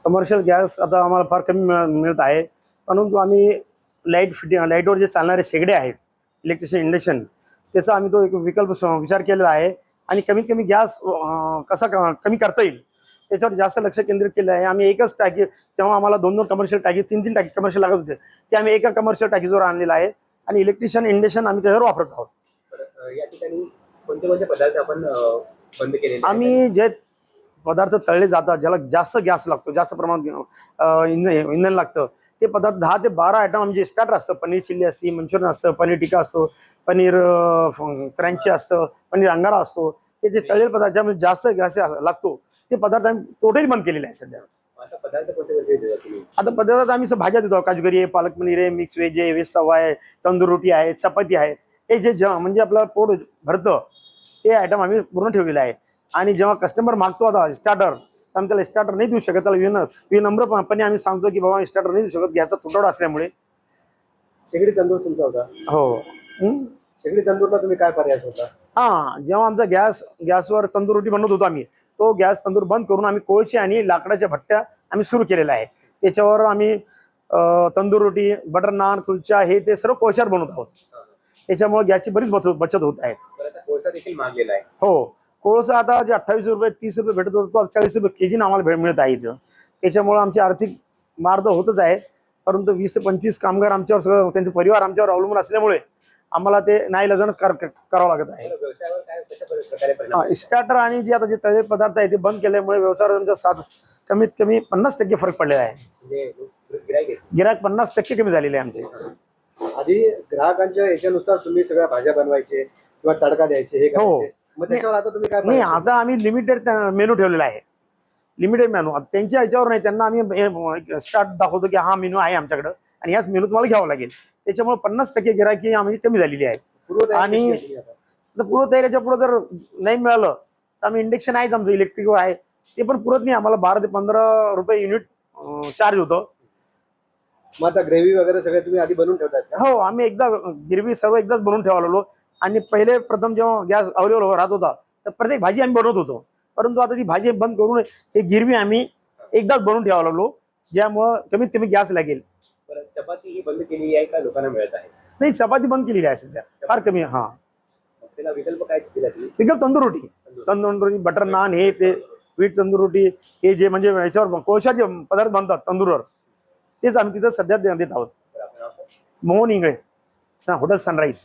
Commercial gas आता आम्हाला फार कमी मिळत आहे, परंतु आम्ही लाईटवर जे चालणारे शेगडे आहेत, इलेक्ट्रिशियन इंडक्शन, त्याचा आम्ही तो एक विकल्प विचार केलेला आहे आणि कमीत कमी गॅस कसा कमी करता येईल त्याच्यावर जास्त लक्ष केंद्रित केलं आहे. आम्ही एकच टाकी, तेव्हा आम्हाला 2-2 कमर्शियल टाकी, 3-3 टाकी कमर्शियल लागत होते, ते आम्ही एका कमर्शियल टाकीजवळ आणलेला आहे आणि इलेक्ट्रिशियन इंडक्शन आम्ही त्याच्यावर वापरत आहोत. या ठिकाणी कोणते कोणते पदार्थ आपण बंद केलेले? आम्ही जे पदार्थ तळले जातात, ज्याला जास्त गॅस लागतो, जास्त प्रमाणात इंधन लागतं, ते पदार्थ 10 ते 12 आयटम आमचे स्टार्टर असतं. पनीर चिल्ली असते, मंचुरियन असतं, पनीर टिक्का असतो, पनीर क्रंची असतं, पनीर अंगारा असतो. हे जे तळलेले पदार्थ ज्यामध्ये जास्त गॅस लागतो ते पदार्थ आम्ही टोटली बंद केलेले आहे सध्या. आता पदार्थ कोणते देतात? आता पदार्थ आम्ही भाज्या देतो, काजूकरी आहे, पालक पनीर आहे, मिक्स व्हेज आहे, व्हेज तवा आहे, तंदूर रोटी आहे, चपाती आहे. हे जे म्हणजे आपलं पोट भरतं ते आयटम आम्ही पूर्ण ठेवलेले आहे. आणि जेव्हा कस्टमर मागतो आता स्टार्टर, तर आम्ही त्याला स्टार्टर नाही देऊ शकत. त्याला विनम्रपणे आम्ही सांगतो की बाबा स्टार्टर नाही देऊ शकत, गॅसचा तुटवडा असल्यामुळे. शेगडी तंदूर तुमचा होता? हो. शेगडी तंदूरला तुम्ही काय पर्याय होता? जेव्हा आमचा गॅसवर तंदूर रोटी बनवत होतो आम्ही, तो गॅस तंदूर बंद करून आम्ही कोळशी आणि लाकडाच्या भट्ट्या आम्ही सुरू केलेला आहे. त्याच्यावर आम्ही तंदूर रोटी, बटर नान, कुलचा हे ते सर्व कोळशावर बनवत आहोत. त्याच्यामुळे गॅसची बरीच बचत होत आहे. कोळसा देखील मागलेला आहे? हो. कोळसा आता जे 28 रुपये 30 रुपये भेटत होतो, तो 40 रुपये केजीने आम्हाला मिळत आहे इथं. त्याच्यामुळे आमची आर्थिक मार्ग होतच आहे, परंतु 20 ते 25 कामगार आमच्यावर, सगळं त्यांचे परिवार आमच्यावर अवलंबून असल्यामुळे आम्हाला ते नाईलाजानंच करावं लागत आहे. स्टार्टर आणि जे आता जे तळे पदार्थ आहे ते बंद केल्यामुळे व्यवसायावर कमीत कमी 50% फरक पडलेला आहे. गिरायक 50% कमी झालेले आहे आमचे. आधी ग्राहकांच्या याच्यानुसार तुम्ही सगळ्या भाज्या बनवायचे किंवा तडका द्यायचे, हे करायचे. मग त्याच्यावर आता तुम्ही काय? नाही, आता आम्ही लिमिटेड मेनू ठेवलेला आहे. लिमिटेड मेनू त्यांच्या ह्याच्यावर नाही, त्यांना आम्ही स्टार्ट दाखवतो की हा मेनू आहे आमच्याकडं आणि याच मेनू तुम्हाला घ्यावा लागेल. त्याच्यामुळे 50% गिरायकी आम्ही कमी झालेली आहे. आणि पूर्व तयारीच्या पुढे जर नाही मिळालं तर आम्ही इंडक्शन आहेच आमचं, इलेक्ट्रिक आहे, ते पण पुरत नाही आम्हाला. 12 ते 15 रुपये युनिट चार्ज होतं. मग आता ग्रेव्ही वगैरे सगळे तुम्ही आधी बनवून ठेवतात? हो, आम्ही एकदा गिरवी सर्व एकदाच बनवून ठेवालो. आणि प्रथम जेव्हा गॅस अवेलेबल राहत होता तर प्रत्येक भाजी आम्ही बनवत होतो, परंतु आता ती भाजी बंद करून हे गिरवी आम्ही एकदाच बनवून ठेवायला लागलो, ज्यामुळे कमीत कमी गॅस लागेल. चपाती ही बंद केलेली आहे का लोकांना मिळत आहे? नाही, चपाती बंद केलेली आहे सध्या, फार कमी. त्याला विकल्प काय दिला? विकल्प तंदूर रोटी, बटर नान, हे ते वीट तंदूर रोटी, हे जे म्हणजे याच्यावर कोळशाचे जे पदार्थ बनतात तंदूरवर, तेच आम्ही तिथं सध्या देत आहोत. Mohan Ingale, hotel sunrise.